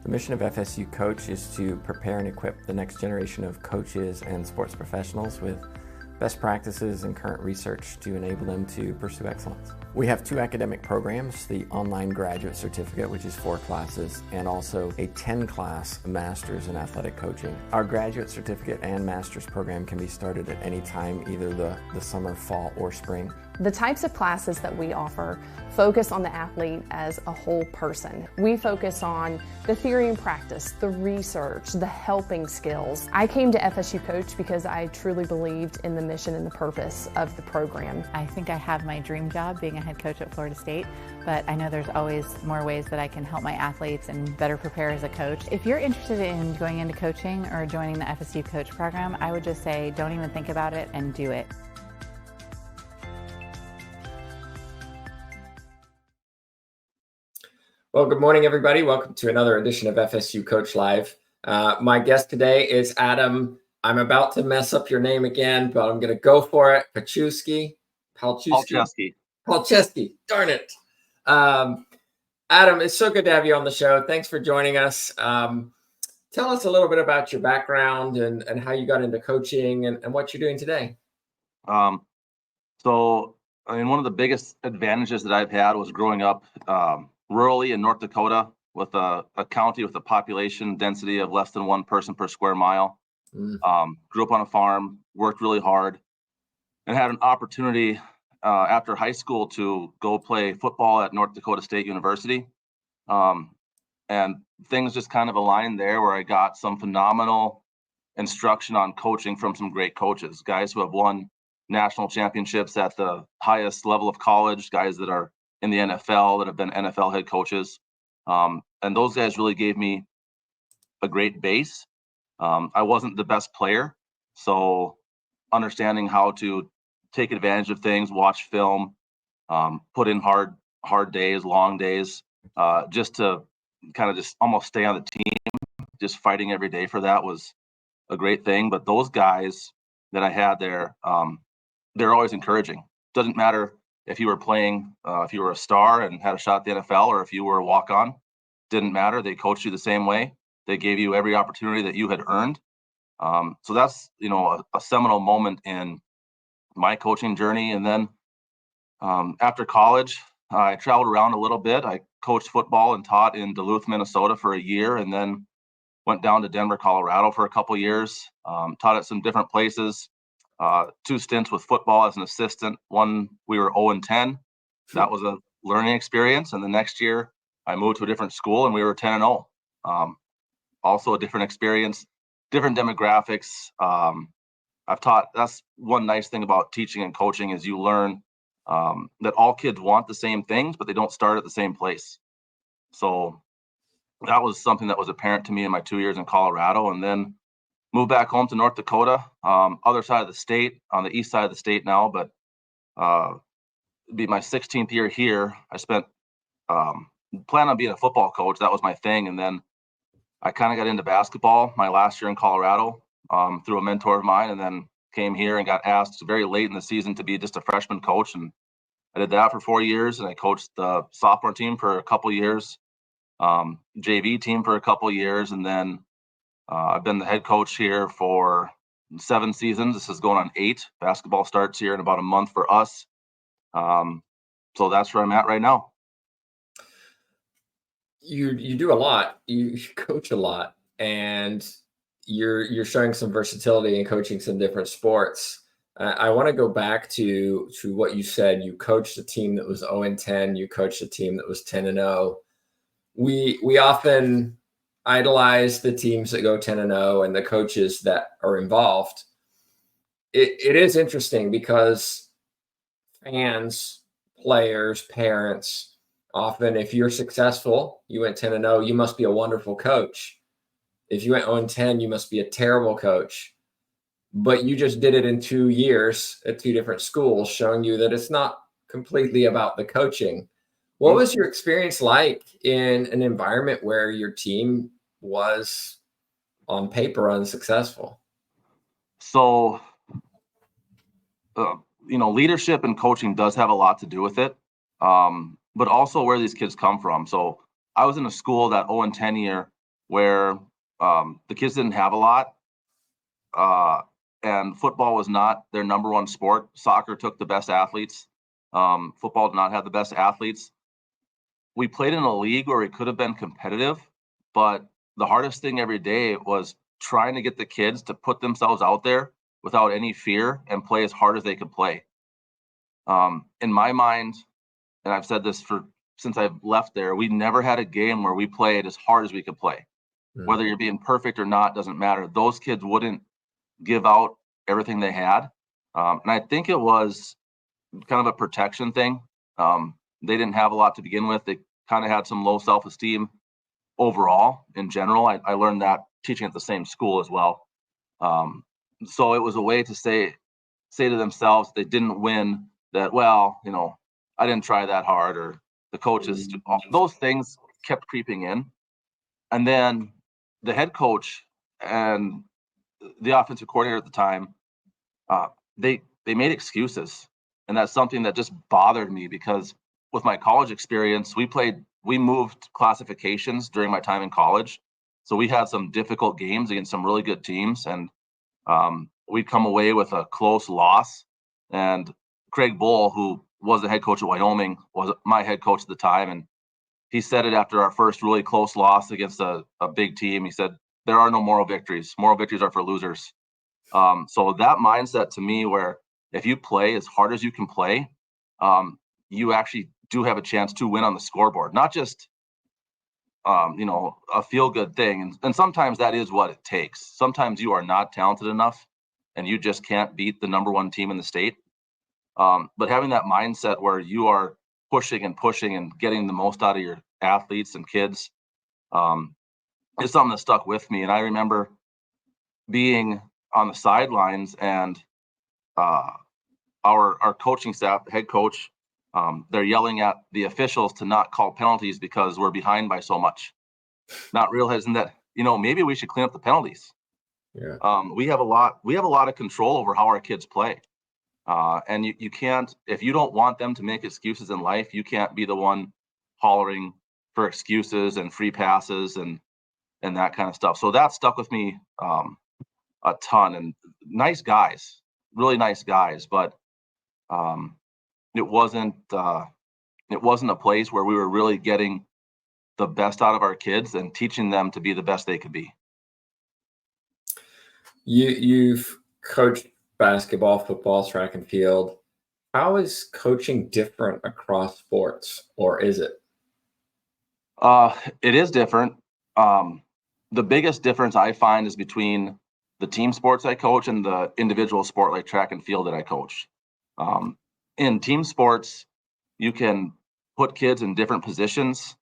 The mission of FSU Coach is to prepare and equip the next generation of coaches and sports professionals with best practices and current research to enable them to pursue excellence. We have 2 academic programs, the online graduate certificate, which is 4 classes, and also a 10-class master's in athletic coaching. Our graduate certificate and master's program can be started at any time, either the summer, fall, or spring. The types of classes that we offer focus on the athlete as a whole person. We focus on the theory and practice, the research, the helping skills. I came to FSU Coach because I truly believed in the mission and the purpose of the program. I think I have my dream job being a head coach at Florida State, but I know there's always more ways that I can help my athletes and better prepare as a coach. If you're interested in going into coaching or joining the FSU Coach program, I would just say don't even think about it and do it. Well, good morning, everybody. Welcome to another edition of FSU Coach Live. My guest today is Adam. I'm about to mess up your name again, but I'm going to go for it. Palczewski. Darn it. Adam, it's so good to have you on the show. Thanks for joining us. Tell us a little bit about your background and how you got into coaching and what you're doing today. So one of the biggest advantages that I've had was growing up rurally in North Dakota with a county with a population density of less than 1 person per square mile. Grew up on a farm, worked really hard, and had an opportunity after high school to go play football at North Dakota State University. And things just kind of aligned there where I got some phenomenal instruction on coaching from some great coaches, guys who have won national championships at the highest level of college, guys that are in the NFL that have been NFL head coaches. And those guys really gave me a great base. I wasn't the best player, so understanding how to take advantage of things, watch film, put in hard days, long days, just to kind of just almost stay on the team, just fighting every day for that was a great thing. But those guys that I had there, they're always encouraging. Doesn't matter if you were playing, if you were a star and had a shot at the NFL, or if you were a walk-on, didn't matter. They coached you the same way. They gave you every opportunity that you had earned. So that's, a seminal moment in my coaching journey. And then after college, I traveled around a little bit. I coached football and taught in Duluth, Minnesota for a year, and then went down to Denver, Colorado for a couple years, taught at some different places. 2 stints with football as an assistant. One, we were 0-10. That was a learning experience. And the next year I moved to a different school and we were 10-0. Also a different experience, different demographics. I've taught, that's one nice thing about teaching and coaching is you learn that all kids want the same things, but they don't start at the same place. So that was something that was apparent to me in my 2 years in Colorado. And then moved back home to North Dakota, other side of the state, on the east side of the state now, but it'd be my 16th year here. I spent, plan on being a football coach. That was my thing. And then I kind of got into basketball my last year in Colorado through a mentor of mine, and then came here and got asked very late in the season to be just a freshman coach. And I did that for 4 years, and I coached the sophomore team for a couple years, JV team for a couple years, and then I've been the head coach here for 7 seasons. This is going on 8. Basketball starts here in about a month for us. So that's where I'm at right now. You do a lot. You coach a lot, and you're showing some versatility in coaching some different sports. I want to go back to what you said. You coached a team that was 0-10. You coached a team that was 10-0. We often idolize the teams that go 10-0 and the coaches that are involved. It is interesting because fans, players, parents, often if you're successful, you went 10-0, you must be a wonderful coach. If you went 0-10, you must be a terrible coach. But you just did it in 2 years at 2 different schools, showing you that it's not completely about the coaching. What was your experience like in an environment where your team was on paper unsuccessful? So, leadership and coaching does have a lot to do with it, but also where these kids come from. So I was in a school that 0-10 year where the kids didn't have a lot, and football was not their number one sport. Soccer took the best athletes. Football did not have the best athletes. We played in a league where we could have been competitive, but the hardest thing every day was trying to get the kids to put themselves out there without any fear and play as hard as they could play. In my mind, and I've said this since I've left there, we never had a game where we played as hard as we could play. Whether you're being perfect or not doesn't matter. Those kids wouldn't give out everything they had. And I think it was kind of a protection thing. They didn't have a lot to begin with. They kind of had some low self-esteem overall in general. I learned that teaching at the same school as well. So it was a way to say to themselves, they didn't win, that, well, I didn't try that hard, or the coaches, those things kept creeping in. And then the head coach and the offensive coordinator at the time, they made excuses. And that's something that just bothered me, because with my college experience, we moved classifications during my time in college. So we had some difficult games against some really good teams, and we'd come away with a close loss. And Craig Bull, who was the head coach at Wyoming, was my head coach at the time. And he said it after our first really close loss against a big team. He said, there are no moral victories. Moral victories are for losers. So that mindset, to me, where if you play as hard as you can play, you actually do have a chance to win on the scoreboard, not just a feel-good thing. And sometimes that is what it takes. Sometimes you are not talented enough and you just can't beat the number one team in the state. But having that mindset where you are pushing and getting the most out of your athletes and kids is something that stuck with me. And I remember being on the sidelines, and our coaching staff, the head coach, they're yelling at the officials to not call penalties because we're behind by so much, not realizing that, maybe we should clean up the penalties. Yeah. We have a lot of control over how our kids play. And you can't, if you don't want them to make excuses in life, you can't be the one hollering for excuses and free passes and that kind of stuff. So that stuck with me a ton. And nice guys, really nice guys, but it wasn't a place where we were really getting the best out of our kids and teaching them to be the best they could be. You've coached basketball, football, track and field. How is coaching different across sports, or is it? It is different. The biggest difference I find is between the team sports I coach and the individual sport like track and field that I coach. In team sports, you can put kids in different positions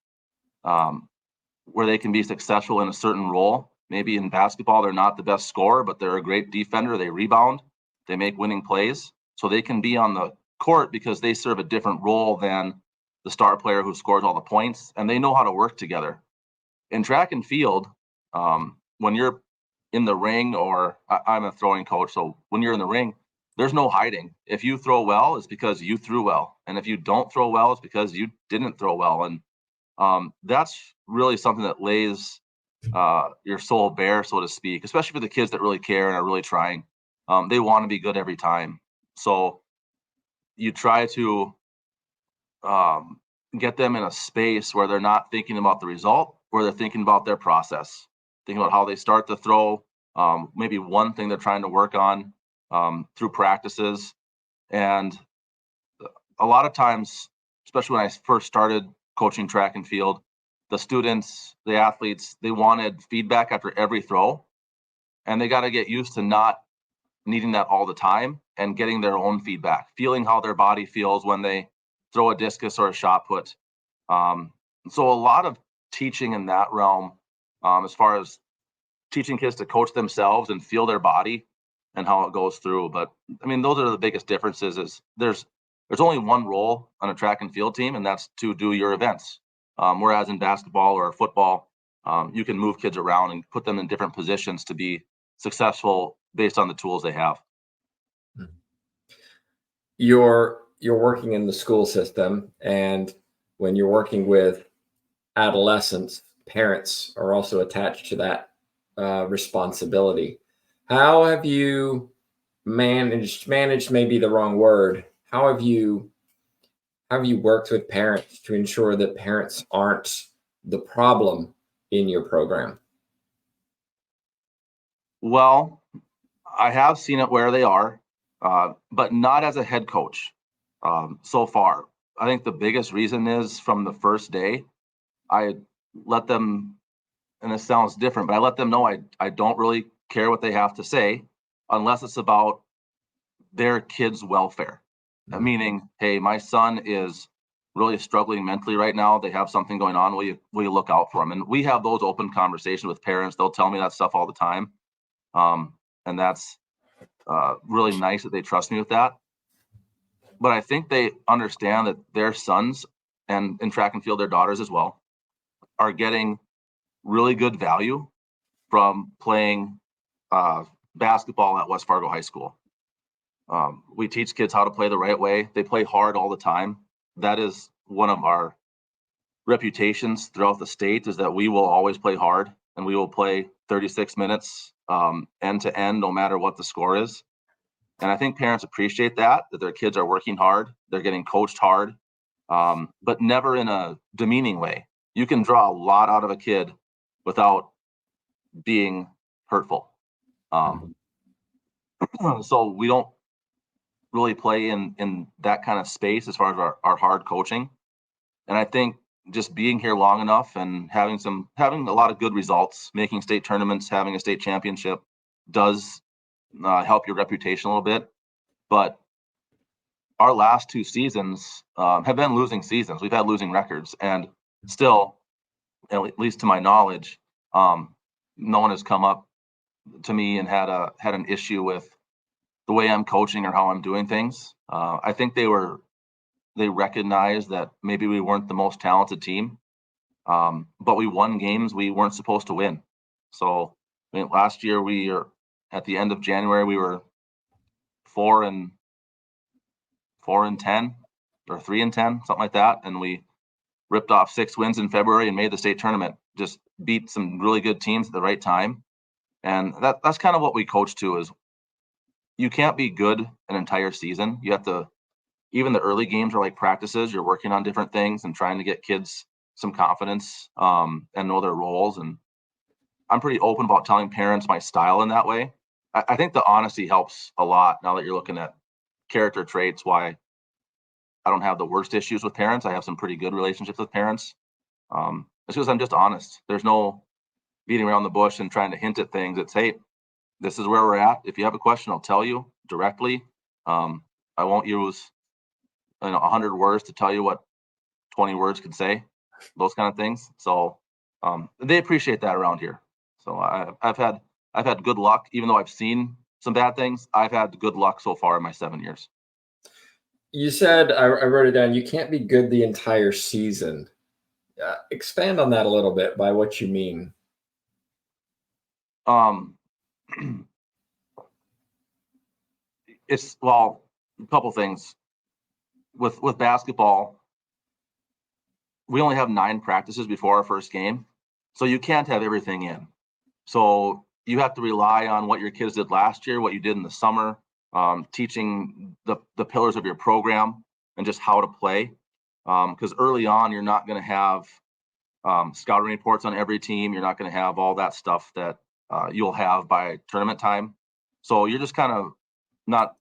where they can be successful in a certain role. Maybe in basketball, they're not the best scorer, but they're a great defender. They rebound, they make winning plays. So they can be on the court because they serve a different role than the star player who scores all the points, and they know how to work together. In track and field, when you're in the ring, or I'm a throwing coach, so when you're in the ring, there's no hiding. If you throw well, it's because you threw well. And if you don't throw well, it's because you didn't throw well. And that's really something that lays your soul bare, so to speak, especially for the kids that really care and are really trying. They want to be good every time. So you try to get them in a space where they're not thinking about the result, where they're thinking about their process, thinking about how they start to throw, maybe one thing they're trying to work on through practices. And a lot of times, especially when I first started coaching track and field, the students, the athletes, they wanted feedback after every throw, and they got to get used to not needing that all the time and getting their own feedback, feeling how their body feels when they throw a discus or a shot put. So a lot of teaching in that realm, as far as teaching kids to coach themselves and feel their body and how it goes through. But I mean, those are the biggest differences. Is there's only one role on a track and field team, and that's to do your events. Whereas in basketball or football, you can move kids around and put them in different positions to be successful based on the tools they have. You're working in the school system, and when you're working with adolescents, parents are also attached to that responsibility. How have you managed may be the wrong word. How have you worked with parents to ensure that parents aren't the problem in your program? Well, I have seen it where they are, but not as a head coach so far. I think the biggest reason is from the first day, I let them, and this sounds different, but I let them know I don't really care what they have to say unless it's about their kids' welfare. Meaning, hey, my son is really struggling mentally right now. They have something going on. Will you look out for them? And we have those open conversations with parents. They'll tell me that stuff all the time. And that's really nice that they trust me with that. But I think they understand that their sons, and in track and field, their daughters as well, are getting really good value from playing basketball at West Fargo High School. We teach kids how to play the right way. They play hard all the time. That is one of our reputations throughout the state, is that we will always play hard, and we will play 36 minutes end to end, no matter what the score is. And I think parents appreciate that their kids are working hard, they're getting coached hard, but never in a demeaning way. You can draw a lot out of a kid without being hurtful. So we don't really play in that kind of space as far as our hard coaching. And I think just being here long enough and having a lot of good results, making state tournaments, having a state championship does help your reputation a little bit. But our last 2 seasons have been losing seasons. We've had losing records, and still, at least to my knowledge, no one has come up to me and had an issue with the way I'm coaching or how I'm doing things. I think they recognized that maybe we weren't the most talented team, but we won games we weren't supposed to win. So I mean, last year at the end of January, we were 4-10 or 3-10, something like that, and we ripped off 6 wins in February and made the state tournament. Just beat some really good teams at the right time, and that's kind of what we coach to. Is you can't be good an entire season. You have to. Even the early games are like practices. You're working on different things and trying to get kids some confidence and know their roles. And I'm pretty open about telling parents my style in that way. I think the honesty helps a lot now that you're looking at character traits, why I don't have the worst issues with parents. I have some pretty good relationships with parents. It's because I'm just honest. There's no beating around the bush and trying to hint at things. It's, hey, this is where we're at. If you have a question, I'll tell you directly. I won't use 100 words to tell you what 20 words could say, those kind of things. So they appreciate that around here. So I've had good luck, even though I've seen some bad things. I've had good luck so far in my 7 years. You said, I wrote it down, you can't be good the entire season. Expand on that a little bit by what you mean. It's, well, a couple things. With basketball, we only have 9 practices before our first game, so you can't have everything in. So you have to rely on what your kids did last year, what you did in the summer, teaching the pillars of your program and just how to play. Because early on, you're not going to have scouting reports on every team. You're not going to have all that stuff that you'll have by tournament time. So you're just kind of not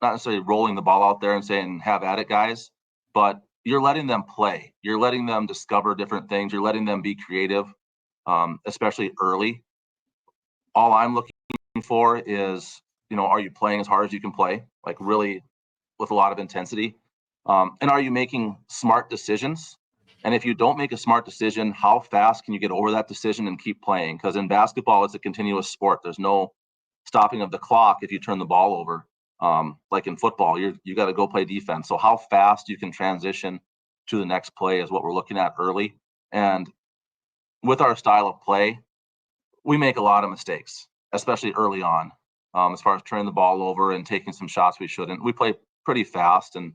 necessarily rolling the ball out there and saying, have at it, guys, but you're letting them play. You're letting them discover different things. You're letting them be creative, especially early. All I'm looking for is, are you playing as hard as you can play, like really with a lot of intensity? And are you making smart decisions? And if you don't make a smart decision, how fast can you get over that decision and keep playing? Because in basketball, it's a continuous sport. There's no stopping of the clock if you turn the ball over. Like in football, you got to go play defense. So how fast you can transition to the next play is what we're looking at early. And with our style of play, we make a lot of mistakes, especially early on, as far as turning the ball over and taking some shots we shouldn't. We play pretty fast, and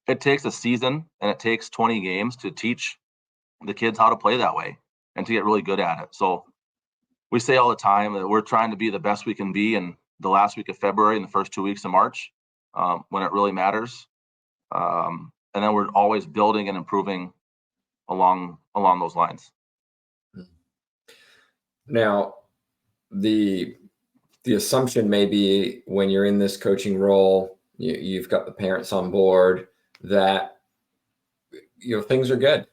it takes a season and it takes 20 games to teach the kids how to play that way. and to get really good at it. So we say all the time that we're trying to be the best we can be in the last week of February and the first 2 weeks of March, when it really matters. And then we're always building and improving along those lines. Now, the assumption may be when you're in this coaching role, you've got the parents on board that things are good.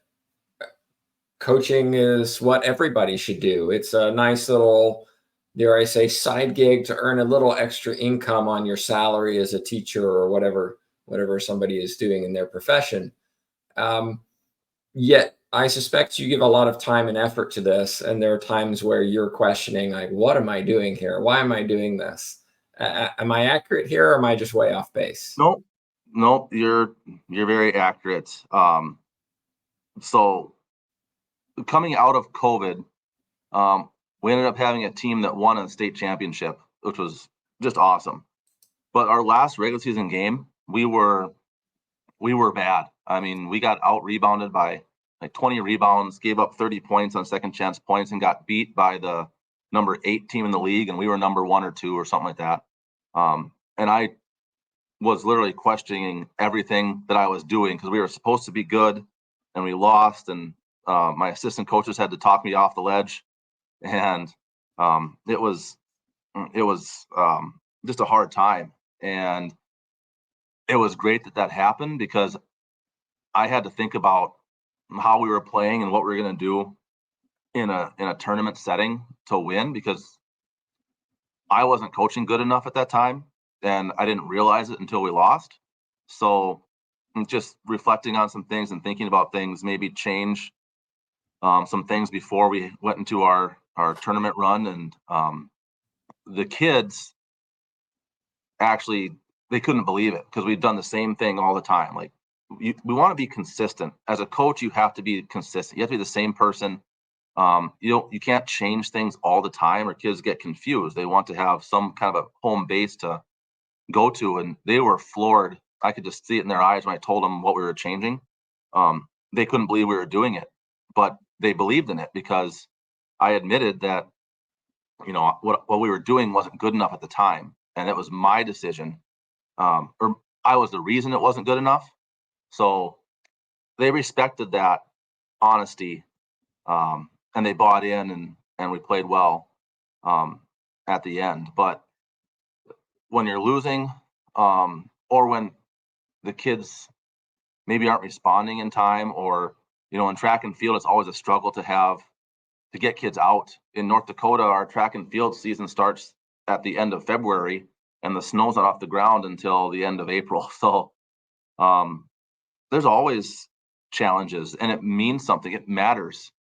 Coaching is what everybody should do. It's a nice little, dare I say, side gig to earn a little extra income on your salary as a teacher or whatever somebody is doing in their profession. Yet I suspect you give a lot of time and effort to this, and there are times where you're questioning, like, what am I doing here? Why am I doing this? Am I accurate here, or am I just way off base? Nope, you're very accurate. So coming out of COVID, we ended up having a team that won a state championship, which was just awesome. But our last regular season game, we were bad. I mean, we got out rebounded by like 20 rebounds, gave up 30 points on second chance points, and got beat by the number 8 team in the league, and we were number 1 or 2 or something like that. And I was literally questioning everything that I was doing, because we were supposed to be good and we lost, and my assistant coaches had to talk me off the ledge, and it was just a hard time. And it was great that happened, because I had to think about how we were playing and what we were going to do in a tournament setting to win, because I wasn't coaching good enough at that time, and I didn't realize it until we lost. So just reflecting on some things and thinking about things, maybe change some things before we went into our tournament run. And the kids, actually, they couldn't believe it, because we've done the same thing all the time. Like, we want to be consistent. As a coach, you have to be consistent. You have to be the same person. You can't change things all the time, or kids get confused. They want to have some kind of a home base to go to, and they were floored. I could just see it in their eyes when I told them what we were changing. They couldn't believe we were doing it, but they believed in it, because I admitted that what we were doing wasn't good enough at the time, and it was my decision, or I was the reason it wasn't good enough. So they respected that honesty, and they bought in, and we played well at the end. But when you're losing, or when the kids maybe aren't responding in time, or in track and field, it's always a struggle to get kids out. In North Dakota, our track and field season starts at the end of February, and the snow's not off the ground until the end of April. So there's always challenges, and it means something. It matters.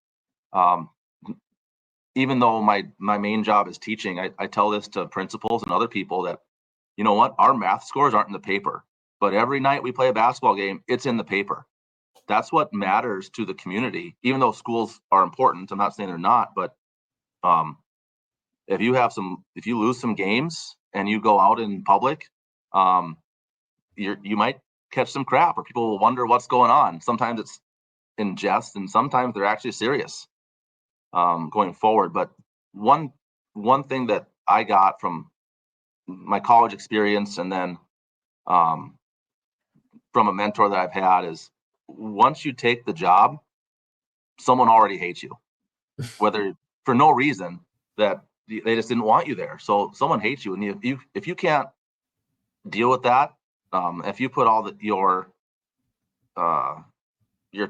Even though my main job is teaching, I tell this to principals and other people that, you know what, our math scores aren't in the paper, but every night we play a basketball game, it's in the paper. That's what matters to the community. Even though schools are important, I'm not saying they're not, but if you lose some games and you go out in public, you might catch some crap, or people will wonder what's going on. Sometimes it's in jest, and sometimes they're actually serious going forward. But one thing that I got from my college experience, and then from a mentor that I've had, is once you take the job, someone already hates you, whether for no reason, that they just didn't want you there. So someone hates you, and if you can't deal with that, if you put all your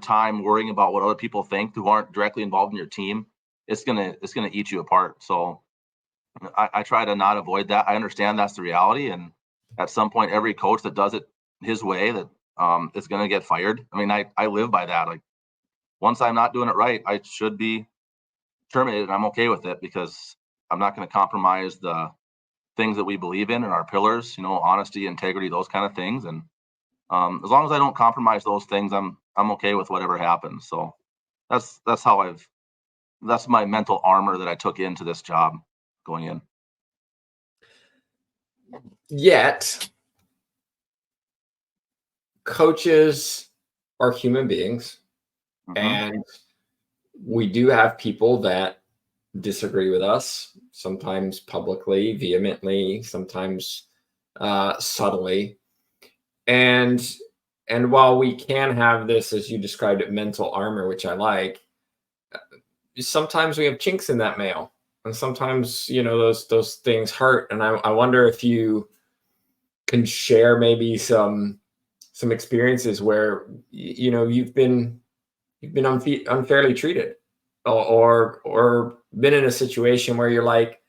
time worrying about what other people think who aren't directly involved in your team, it's gonna eat you apart. So I try to not avoid that. I understand that's the reality, and at some point, every coach that does it his way, that is going to get fired. I mean, I live by that. Like, once I'm not doing it right, I should be terminated, and I'm okay with it, because I'm not going to compromise the things that we believe in and our pillars, honesty, integrity, those kind of things. And as long as I don't compromise those things, I'm okay with whatever happens. So that's my mental armor that I took into this job going in. Yet, coaches are human beings, Mhm. and we do have people that disagree with us, sometimes publicly, vehemently, sometimes subtly. And while we can have this, as you described it, mental armor, which I like, sometimes we have chinks in that mail, and sometimes, you know, those things hurt. And I wonder if you can share maybe some experiences where, you know, you've been unfairly treated, or been in a situation where you're like,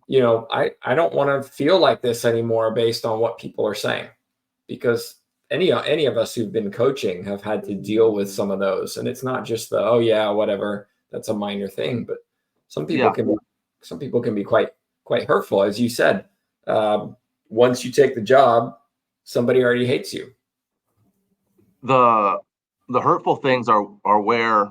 you know, I don't want to feel like this anymore based on what people are saying, because any of us who've been coaching have had to deal with some of those. And it's not just the, oh yeah, whatever, that's a minor thing, but some people can be quite hurtful, as you said. Once you take the job, somebody already hates you. The hurtful things are where,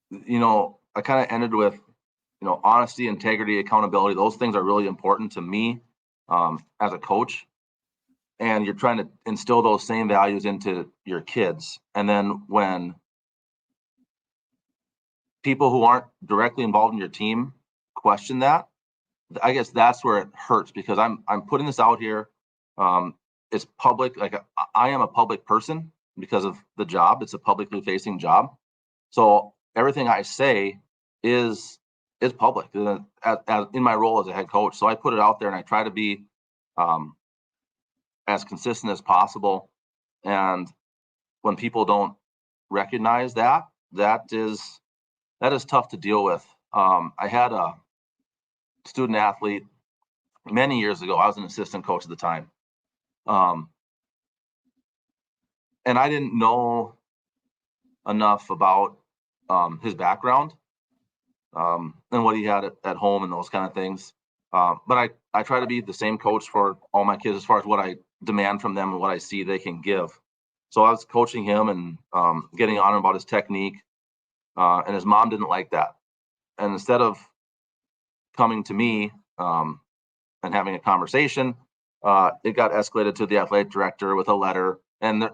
you know, I kind of ended with, you know, honesty, integrity, accountability. Those things are really important to me as a coach. And you're trying to instill those same values into your kids. And then when people who aren't directly involved in your team question that, I guess that's where it hurts, because I'm putting this out here. It's public. Like, I am a public person because of the job. It's a publicly facing job. So everything I say is public as in my role as a head coach. So I put it out there, and I try to be as consistent as possible. And when people don't recognize that, that is tough to deal with. I had a student athlete many years ago. I was an assistant coach at the time. And I didn't know enough about his background and what he had at home and those kind of things. But I try to be the same coach for all my kids as far as what I demand from them and what I see they can give. So I was coaching him and getting on him about his technique, and his mom didn't like that. And instead of coming to me and having a conversation, it got escalated to the athletic director with a letter. And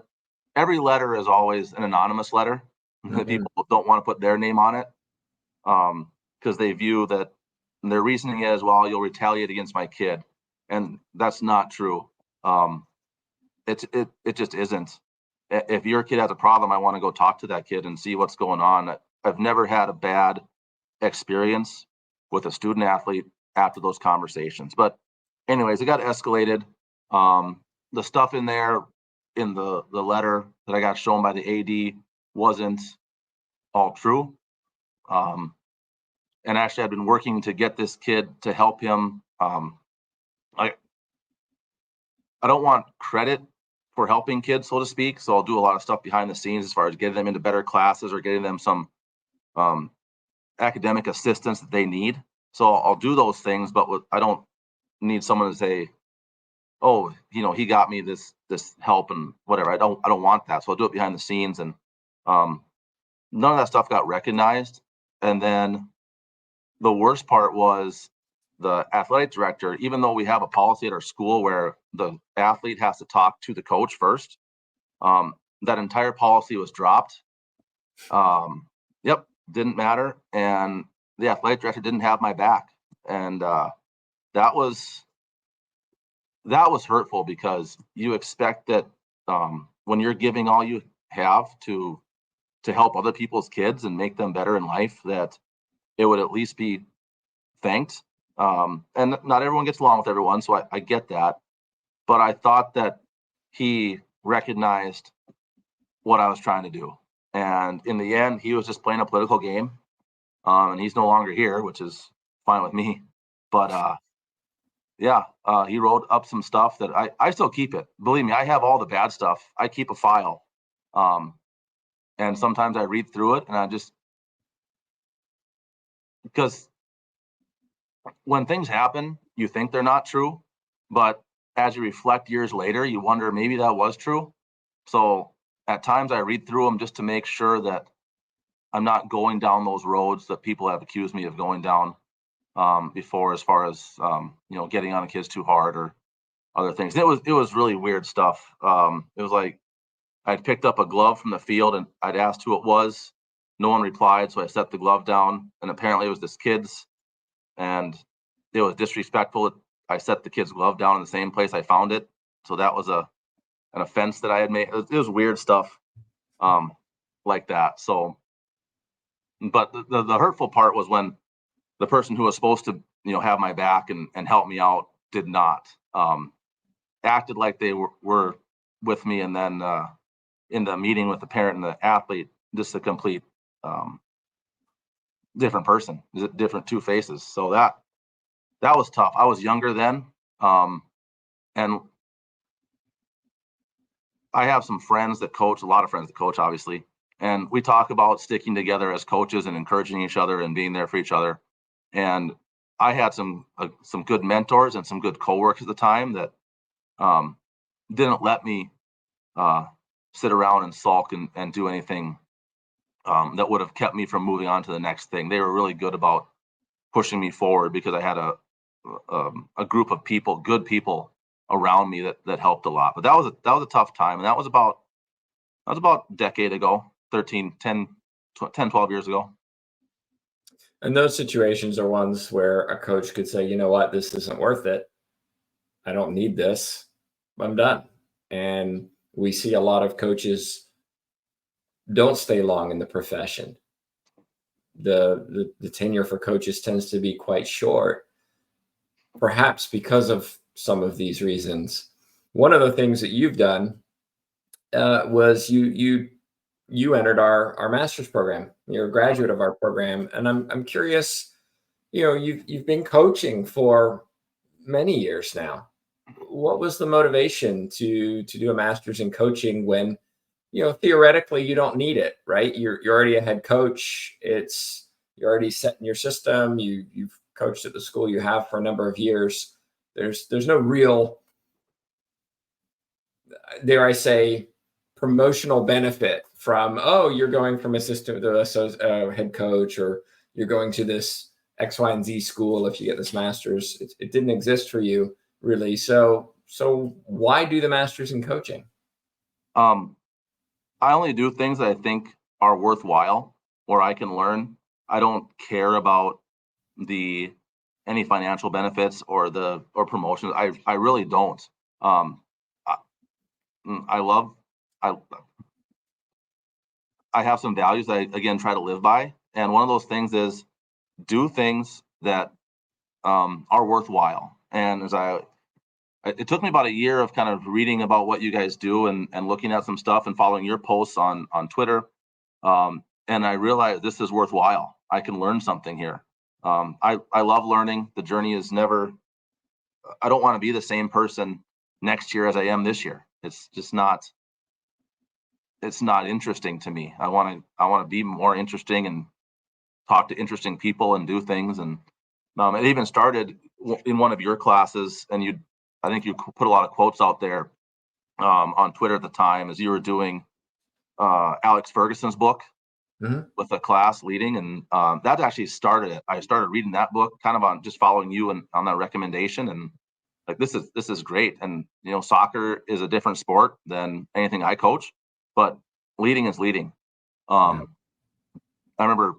every letter is always an anonymous letter. Mm-hmm. People don't want to put their name on it because they view that their reasoning is, well, you'll retaliate against my kid. And that's not true. It just isn't. If your kid has a problem, I want to go talk to that kid and see what's going on. I've never had a bad experience with a student athlete after those conversations. But anyways, it got escalated. The stuff in there in the letter that I got shown by the AD wasn't all true. And actually, I've been working to get this kid to help him. I don't want credit for helping kids, so to speak. So I'll do a lot of stuff behind the scenes as far as getting them into better classes or getting them some academic assistance that they need. So I'll do those things, but I don't need someone to say, oh, you know, he got me this help and whatever. I don't want that. So I'll do it behind the scenes. And none of that stuff got recognized. And then the worst part was the athletic director, even though we have a policy at our school where the athlete has to talk to the coach first, that entire policy was dropped. Didn't matter. And the athletic director didn't have my back. And that was hurtful, because you expect that when you're giving all you have to help other people's kids and make them better in life, that it would at least be thanked. And not everyone gets along with everyone, so I get that. But I thought that he recognized what I was trying to do. And in the end, he was just playing a political game. And he's no longer here, which is fine with me. But he wrote up some stuff that I still keep it. Believe me, I have all the bad stuff. I keep a file. And sometimes I read through it, and I just, because when things happen, you think they're not true, but as you reflect years later, you wonder, maybe that was true. So at times I read through them just to make sure that I'm not going down those roads that people have accused me of going down before, as far as getting on the kids too hard or other things. It was really weird stuff. It was like, I'd picked up a glove from the field and I'd asked who it was. No one replied, so I set the glove down, and apparently it was this kid's, and it was disrespectful. I set the kid's glove down in the same place I found it, so that was an offense that I had made. It was weird stuff like that. So, but the hurtful part was when the person who was supposed to, have my back and help me out did not. Acted like they were with me, and then in the meeting with the parent and the athlete, just a complete different person, different two faces. So that was tough. I was younger then, and I have some friends that coach, a lot of friends that coach, obviously, and we talk about sticking together as coaches and encouraging each other and being there for each other. And I had some good mentors and some good coworkers at the time that didn't let me sit around and sulk and do anything that would have kept me from moving on to the next thing. They were really good about pushing me forward because I had a group of people, good people around me that helped a lot. But that was a tough time, and that was about a decade ago, 10, 12 years ago. And those situations are ones where a coach could say, you know what, this isn't worth it. I don't need this. I'm done. And we see a lot of coaches don't stay long in the profession. The tenure for coaches tends to be quite short, perhaps because of some of these reasons. One of the things that you've done was you entered our master's program. You're a graduate of our program, and I'm curious. You've been coaching for many years now. What was the motivation to do a master's in coaching when, theoretically you don't need it, right? You're already a head coach. You're already set in your system. You've coached at the school you have for a number of years. There's no real, dare I say, promotional benefit from, you're going from assistant to head coach, or you're going to this X, Y, and Z school if you get this master's. It didn't exist for you, really. So why do the master's in coaching? I only do things that I think are worthwhile or I can learn. I don't care about any financial benefits or promotions. I really don't. I have some values that I, again, try to live by. And one of those things is do things that are worthwhile. And it took me about a year of kind of reading about what you guys do and looking at some stuff and following your posts on Twitter. And I realized this is worthwhile. I can learn something here. I love learning. The journey is never, I don't want to be the same person next year as I am this year. It's just not, it's not interesting to me. I want to be more interesting and talk to interesting people and do things. And it even started in one of your classes, and I think you put a lot of quotes out there on Twitter at the time as you were doing Alex Ferguson's book with a class leading, and that actually started it. I started reading that book kind of on just following you and on that recommendation, and like this is great. And soccer is a different sport than anything I coach, but leading is leading. I remember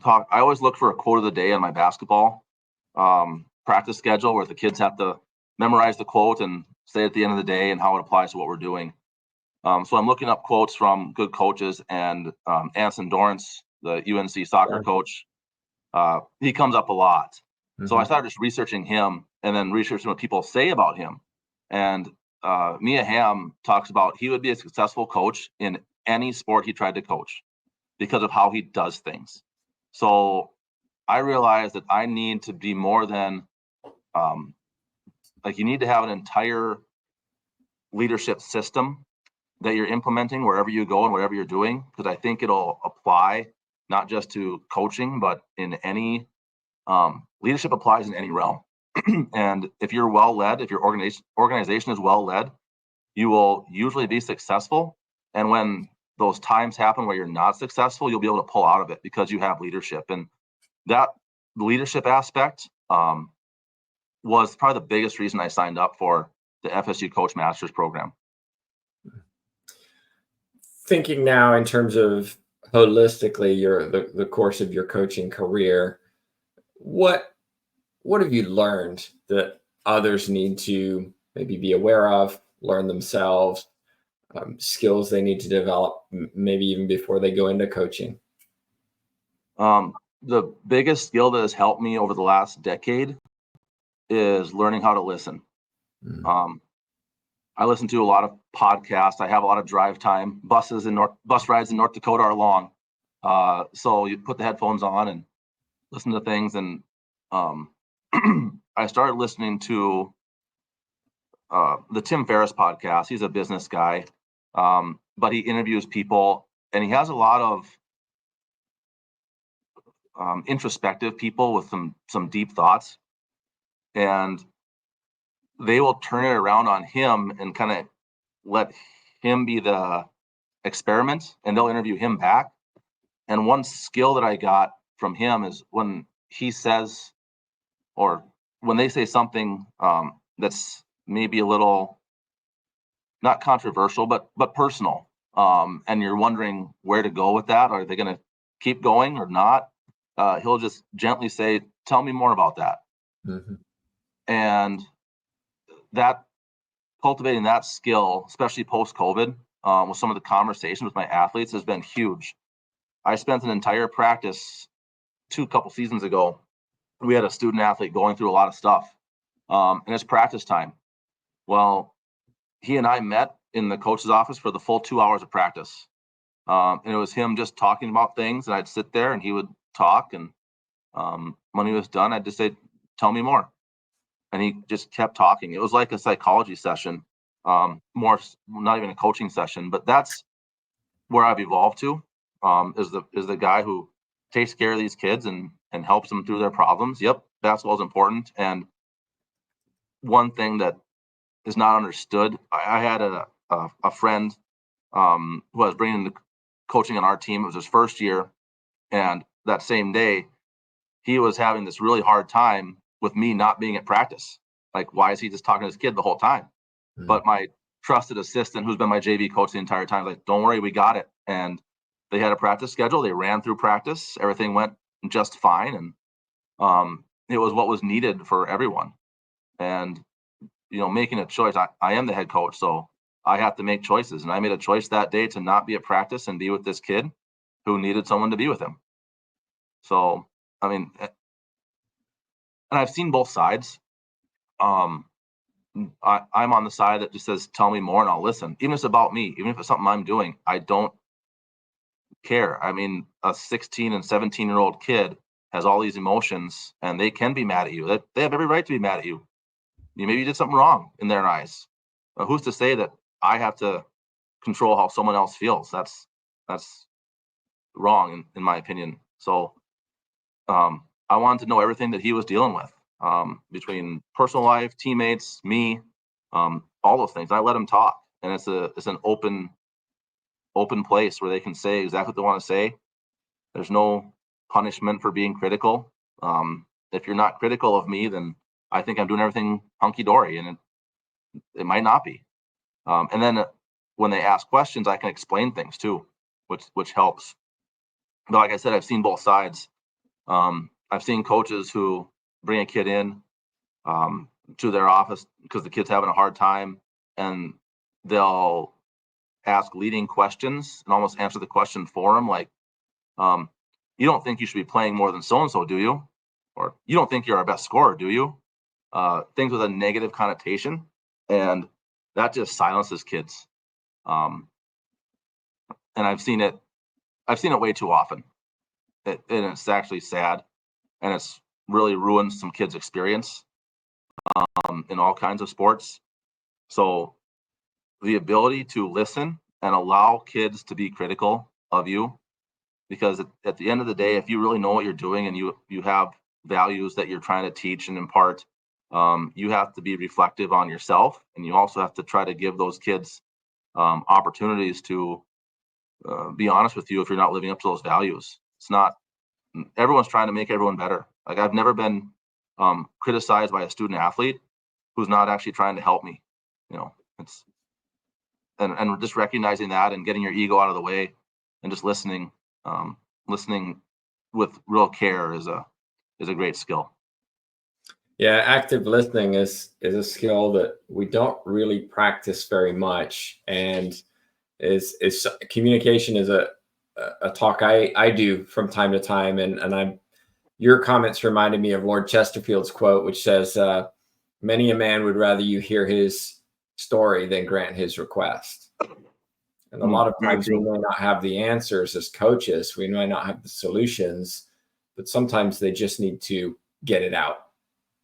I always look for a quote of the day on my basketball practice schedule where the kids have to memorize the quote and say at the end of the day and how it applies to what we're doing. So I'm looking up quotes from good coaches, and Anson Dorrance, the UNC soccer coach, he comes up a lot. So I started just researching him and then researching what people say about him. And Mia Hamm talks about he would be a successful coach in any sport he tried to coach because of how he does things. So I realized that I need to be more than you need to have an entire leadership system that you're implementing wherever you go and whatever you're doing, because I think it'll apply not just to coaching, but in any leadership applies in any realm. And if you're well led, if your organization is well led, you will usually be successful. And when those times happen where you're not successful, you'll be able to pull out of it because you have leadership. And that leadership aspect was probably the biggest reason I signed up for the FSU Coach Masters program. thinking now in terms of holistically the course of your coaching career, what what have you learned that others need to maybe be aware of, learn themselves, skills they need to develop, maybe even before they go into coaching? The biggest skill that has helped me over the last decade is learning how to listen. Mm. Um, I listen to a lot of podcasts. I have a lot of drive time. Bus rides in North Dakota are long, so you put the headphones on and listen to things. And um, I started listening to the Tim Ferriss podcast. He's a business guy, but he interviews people, and he has a lot of introspective people with some deep thoughts, and they will turn it around on him and kind of let him be the experiment, and they'll interview him back. And one skill that I got from him is when he says, or when they say something that's maybe a little not controversial, but personal, and you're wondering where to go with that. Are they going to keep going or not? He'll just gently say, "Tell me more about that." Hmm. And that cultivating that skill, especially post COVID, with some of the conversations with my athletes, has been huge. I spent an entire practice couple seasons ago. We had a student athlete going through a lot of stuff, and it's practice time. Well, he and I met in the coach's office for the full 2 hours of practice. And it was him just talking about things, and I'd sit there and he would talk. And when he was done, I'd just say, "Tell me more." And he just kept talking. It was like a psychology session, more not even a coaching session. But that's where I've evolved to, is the guy who takes care of these kids and helps them through their problems. Yep, basketball is important. And one thing that is not understood, I had a friend who I was bringing the coaching on our team. It was his first year, and that same day, he was having this really hard time with me not being at practice. Like, why is he just talking to his kid the whole time? Mm. But my trusted assistant, who's been my JV coach the entire time, like, "Don't worry, we got it." And they had a practice schedule. They ran through practice. Everything went just fine, and it was what was needed for everyone. And making a choice. I am the head coach, so I have to make choices. And I made a choice that day to not be at practice and be with this kid who needed someone to be with him. So, I mean, and I've seen both sides. I'm on the side that just says, "Tell me more and I'll listen." Even if it's about me, even if it's something I'm doing, I don't care. I mean, a 16 and 17-year-old kid has all these emotions, and they can be mad at you. They have every right to be mad at you. Maybe you did something wrong in their eyes. Who's to say that I have to control how someone else feels? That's wrong in my opinion. So I wanted to know everything that he was dealing with, between personal life, teammates, me, all those things. I let him talk, and it's an open place where they can say exactly what they want to say. There's no punishment for being critical. If you're not critical of me, then I think I'm doing everything hunky dory, and it might not be. And then when they ask questions, I can explain things too, which helps. But like I said, I've seen both sides. I've seen coaches who bring a kid in to their office because the kid's having a hard time, and they'll ask leading questions and almost answer the question for them, like, "You don't think you should be playing more than so and so, do you?" Or, "You don't think you're our best scorer, do you?" Things with a negative connotation, and that just silences kids. And I've seen it way too often, and it's actually sad, and it's really ruined some kids' experience in all kinds of sports. So the ability to listen and allow kids to be critical of you, because at the end of the day, if you really know what you're doing and you have values that you're trying to teach and impart, you have to be reflective on yourself, and you also have to try to give those kids opportunities to be honest with you if you're not living up to those values. It's not everyone's trying to make everyone better. Like, I've never been criticized by a student athlete who's not actually trying to help me. It's and just recognizing that and getting your ego out of the way and just listening with real care is a great skill. Yeah, active listening is a skill that we don't really practice very much, and is communication is a talk I do from time to time, and your comments reminded me of Lord Chesterfield's quote, which says, "Many a man would rather you hear his story than grant his request." And a lot of times we may not have the answers as coaches, we might not have the solutions, but sometimes they just need to get it out.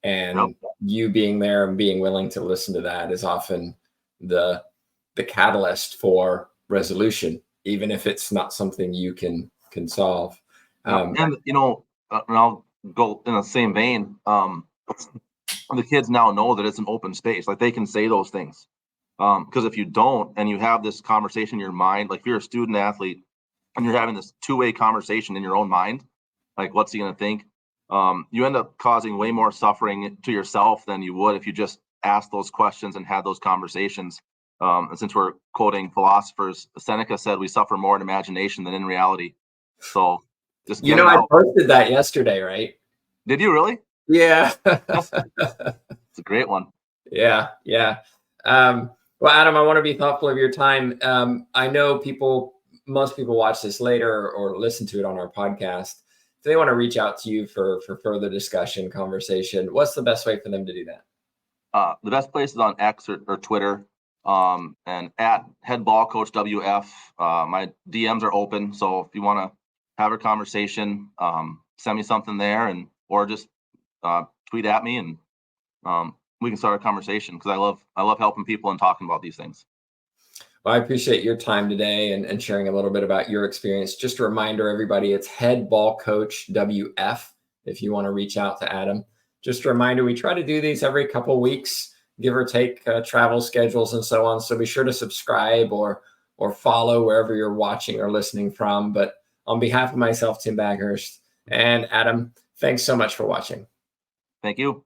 And you being there and being willing to listen to that is often the catalyst for resolution, even if it's not something you can solve. And I'll go in the same vein. The kids now know that it's an open space, like they can say those things. Because if you don't, and you have this conversation in your mind, like if you're a student athlete and you're having this two-way conversation in your own mind, like what's he going to think? You end up causing way more suffering to yourself than you would if you just asked those questions and had those conversations. And since we're quoting philosophers, Seneca said we suffer more in imagination than in reality. So just I posted that yesterday, right? Did you really? Yeah. It's a great one. Yeah. Well, Adam, I want to be thoughtful of your time. I know most people watch this later or listen to it on our podcast. If they want to reach out to you for further discussion, conversation, what's the best way for them to do that? The best place is on X or Twitter, and at head ball coach WF. My DMs are open, so if you want to have a conversation, send me something there, or just tweet at me, and we can start a conversation, because I love helping people and talking about these things. Well, I appreciate your time today and sharing a little bit about your experience. Just a reminder, everybody, it's head ball coach WF if you want to reach out to Adam. Just a reminder, we try to do these every couple weeks, give or take travel schedules and so on. So be sure to subscribe or follow wherever you're watching or listening from. But on behalf of myself, Tim Baghurst, and Adam, thanks so much for watching. Thank you.